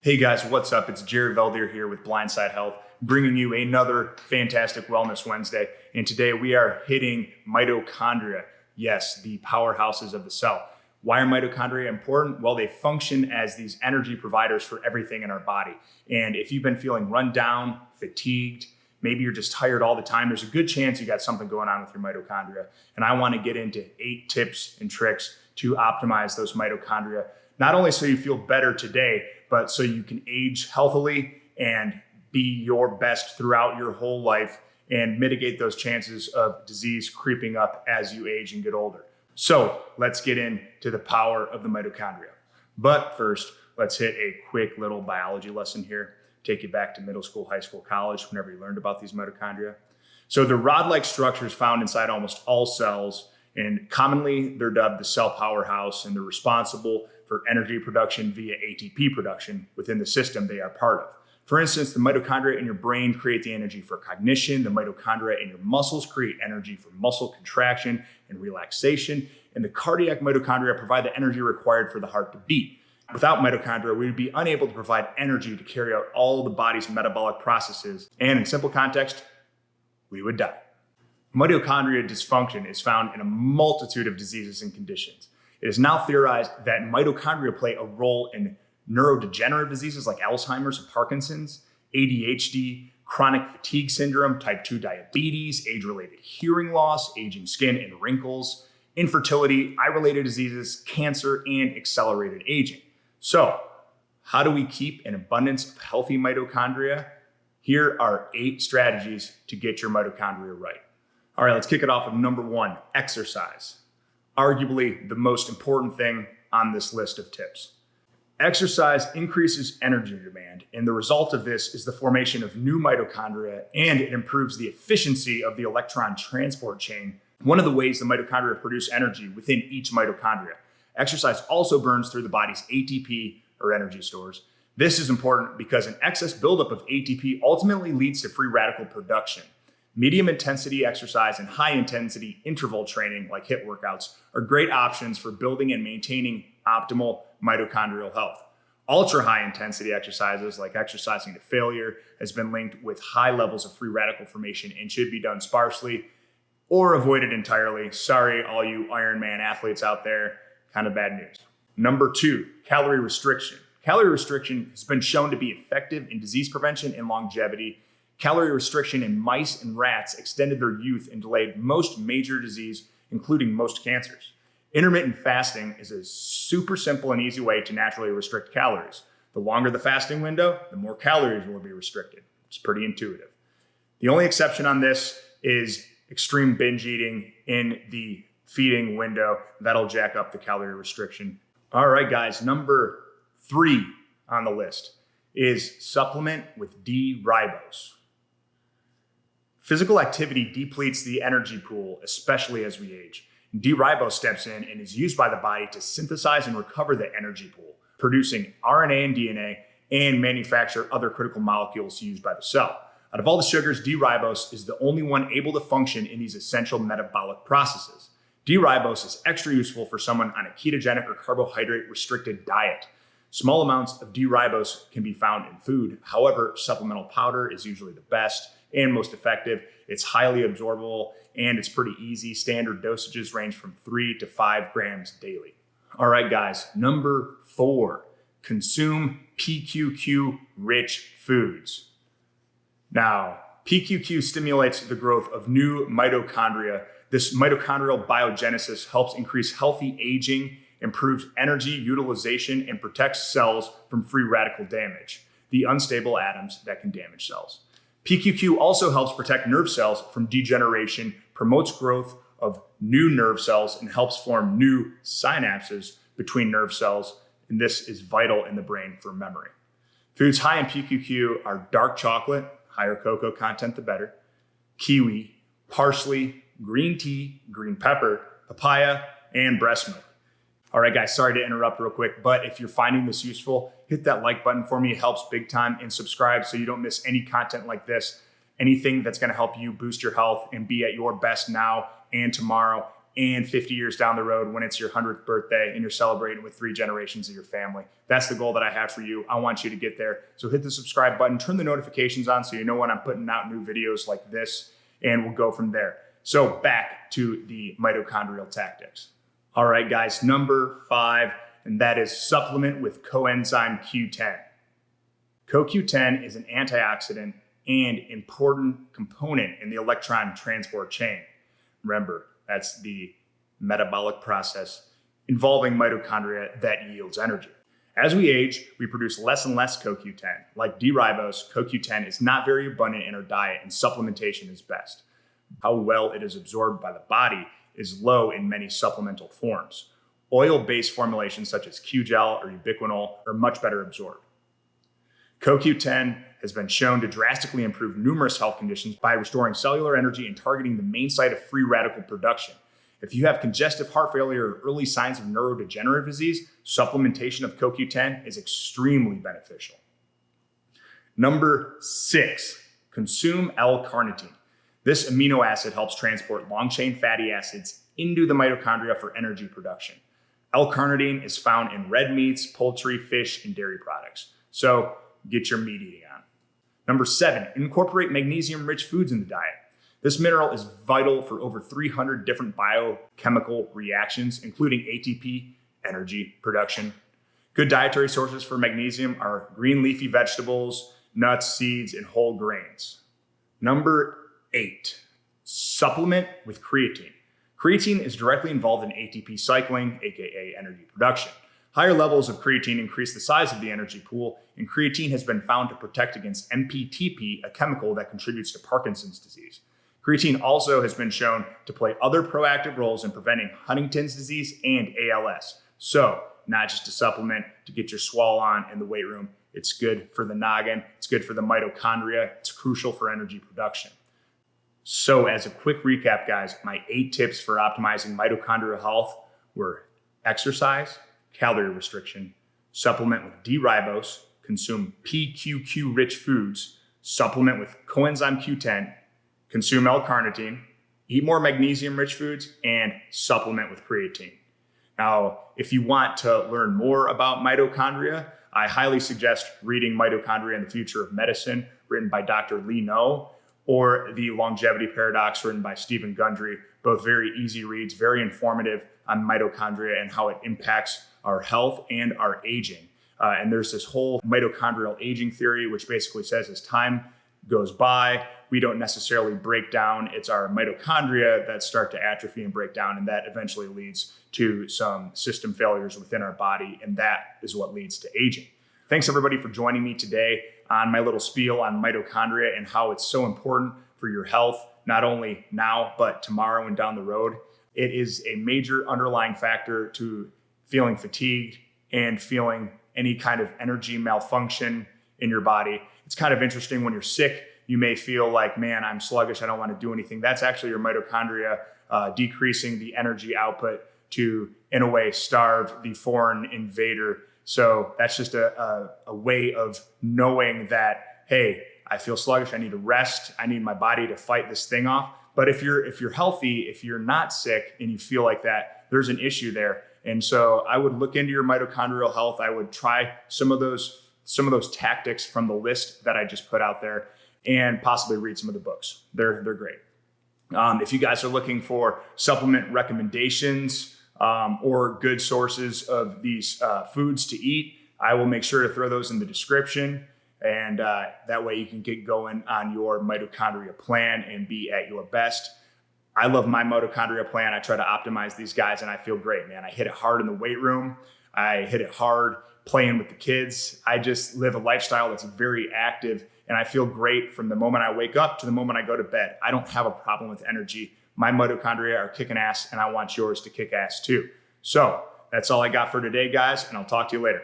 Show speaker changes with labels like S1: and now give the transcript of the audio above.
S1: Hey guys, what's up? It's Veldheer here with Blindside Health, bringing you another fantastic Wellness Wednesday. And today we are hitting mitochondria. Yes, the powerhouses of the cell. Why are mitochondria important? Well, they function as these energy providers for everything in our body. And if you've been feeling run down, fatigued, maybe you're just tired all the time, there's a good chance you got something going on with your mitochondria. And I want to get into 8 tips and tricks to optimize those mitochondria, not only so you feel better today, but so you can age healthily and be your best throughout your whole life and mitigate those chances of disease creeping up as you age and get older. So let's get into the power of the mitochondria. But first, let's hit a quick little biology lesson here. Take you back to middle school, high school, college, whenever you learned about these mitochondria. So the rod-like structures found inside almost all cells, and commonly they're dubbed the cell powerhouse, and they're responsible for energy production via ATP production within the system they are part of. For instance, the mitochondria in your brain create the energy for cognition. The mitochondria in your muscles create energy for muscle contraction and relaxation. And the cardiac mitochondria provide the energy required for the heart to beat. Without mitochondria, we would be unable to provide energy to carry out all the body's metabolic processes. And in simple context, we would die. Mitochondria dysfunction is found in a multitude of diseases and conditions. It is now theorized that mitochondria play a role in neurodegenerative diseases like Alzheimer's and Parkinson's, ADHD, chronic fatigue syndrome, type 2 diabetes, age-related hearing loss, aging skin and wrinkles, infertility, eye-related diseases, cancer, and accelerated aging. So, how do we keep an abundance of healthy mitochondria? Here are 8 strategies to get your mitochondria right. All right, let's kick it off with number 1, exercise. Arguably the most important thing on this list of tips. Exercise increases energy demand, and the result of this is the formation of new mitochondria, and it improves the efficiency of the electron transport chain, one of the ways the mitochondria produce energy within each mitochondria. Exercise also burns through the body's ATP, or energy stores. This is important because an excess buildup of ATP ultimately leads to free radical production. Medium intensity exercise and high intensity interval training like HIIT workouts are great options for building and maintaining optimal mitochondrial health. Ultra high intensity exercises like exercising to failure has been linked with high levels of free radical formation and should be done sparsely or avoided entirely. Sorry, all you Ironman athletes out there, kind of bad news. Number 2, calorie restriction. Calorie restriction has been shown to be effective in disease prevention and longevity. Calorie restriction in mice and rats extended their youth and delayed most major disease, including most cancers. Intermittent fasting is a super simple and easy way to naturally restrict calories. The longer the fasting window, the more calories will be restricted. It's pretty intuitive. The only exception on this is extreme binge eating in the feeding window. That'll jack up the calorie restriction. All right, guys, number 3 on the list is supplement with d-ribose. Physical activity depletes the energy pool, especially as we age. D-ribose steps in and is used by the body to synthesize and recover the energy pool, producing RNA and DNA and manufacture other critical molecules used by the cell. Out of all the sugars, D-ribose is the only one able to function in these essential metabolic processes. D-ribose is extra useful for someone on a ketogenic or carbohydrate-restricted diet. Small amounts of D-ribose can be found in food. However, supplemental powder is usually the best and most effective. It's highly absorbable and it's pretty easy. Standard dosages range from 3 to 5 grams daily. All right, guys, number 4, consume PQQ rich foods. Now, PQQ stimulates the growth of new mitochondria. This mitochondrial biogenesis helps increase healthy aging, improves energy utilization, and protects cells from free radical damage, the unstable atoms that can damage cells. PQQ also helps protect nerve cells from degeneration, promotes growth of new nerve cells, and helps form new synapses between nerve cells. And this is vital in the brain for memory. Foods high in PQQ are dark chocolate, higher cocoa content the better, kiwi, parsley, green tea, green pepper, papaya, and breast milk. All right, guys, sorry to interrupt real quick, but if you're finding this useful, hit that like button for me. It helps big time, and subscribe so you don't miss any content like this, anything that's going to help you boost your health and be at your best now and tomorrow and 50 years down the road when it's your 100th birthday and you're celebrating with 3 generations of your family. That's the goal that I have for you. I want you to get there. So hit the subscribe button, turn the notifications on so you know when I'm putting out new videos like this, and we'll go from there. So back to the mitochondrial tactics. All right, guys, number 5, and that is supplement with coenzyme Q10. CoQ10 is an antioxidant and important component in the electron transport chain. Remember, that's the metabolic process involving mitochondria that yields energy. As we age, we produce less and less CoQ10. Like d-ribose, CoQ10 is not very abundant in our diet, and supplementation is best. How well it is absorbed by the body is low in many supplemental forms. Oil-based formulations such as Q-gel or ubiquinol are much better absorbed. CoQ10 has been shown to drastically improve numerous health conditions by restoring cellular energy and targeting the main site of free radical production. If you have congestive heart failure or early signs of neurodegenerative disease, supplementation of CoQ10 is extremely beneficial. Number 6, consume L-carnitine. This amino acid helps transport long-chain fatty acids into the mitochondria for energy production. L-carnitine is found in red meats, poultry, fish, and dairy products. So get your meat eating on. Number 7, incorporate magnesium-rich foods in the diet. This mineral is vital for over 300 different biochemical reactions, including ATP, energy production. Good dietary sources for magnesium are green leafy vegetables, nuts, seeds, and whole grains. Number 8, supplement with creatine. Creatine is directly involved in ATP cycling, aka energy production. Higher levels of creatine increase the size of the energy pool, and creatine has been found to protect against MPTP, a chemical that contributes to Parkinson's disease. Creatine also has been shown to play other proactive roles in preventing Huntington's disease and ALS. So, not just a supplement to get your swole on in the weight room. It's good for the noggin. It's good for the mitochondria. It's crucial for energy production. So, as a quick recap, guys, my 8 tips for optimizing mitochondrial health were exercise, calorie restriction, supplement with d-ribose, consume PQQ-rich foods, supplement with coenzyme Q10, consume L-carnitine, eat more magnesium-rich foods, and supplement with creatine. Now, if you want to learn more about mitochondria, I highly suggest reading Mitochondria and the Future of Medicine, written by Dr. Lee No, or The Longevity Paradox, written by Stephen Gundry. Both very easy reads, very informative on mitochondria and how it impacts our health and our aging. And there's this whole mitochondrial aging theory, which basically says as time goes by, we don't necessarily break down. It's our mitochondria that start to atrophy and break down, and that eventually leads to some system failures within our body, and that is what leads to aging. Thanks everybody for joining me today on my little spiel on mitochondria and how it's so important for your health, not only now, but tomorrow and down the road. It is a major underlying factor to feeling fatigued and feeling any kind of energy malfunction in your body. It's kind of interesting when you're sick, you may feel like, man, I'm sluggish, I don't want to do anything. That's actually your mitochondria decreasing the energy output to, in a way, starve the foreign invader. So that's just a way of knowing that, hey, I feel sluggish, I need to rest, I need my body to fight this thing off. But if you're healthy, if you're not sick and you feel like that, there's an issue there. And so I would look into your mitochondrial health. I would try some of those tactics from the list that I just put out there, and possibly read some of the books. They're great. If you guys are looking for supplement recommendations or good sources of these foods to eat, I will make sure to throw those in the description. And that way you can get going on your mitochondria plan and be at your best. I love my mitochondria plan. I try to optimize these guys and I feel great, man. I hit it hard in the weight room. I hit it hard playing with the kids. I just live a lifestyle that's very active and I feel great from the moment I wake up to the moment I go to bed. I don't have a problem with energy. My mitochondria are kicking ass and I want yours to kick ass too. So that's all I got for today, guys, and I'll talk to you later.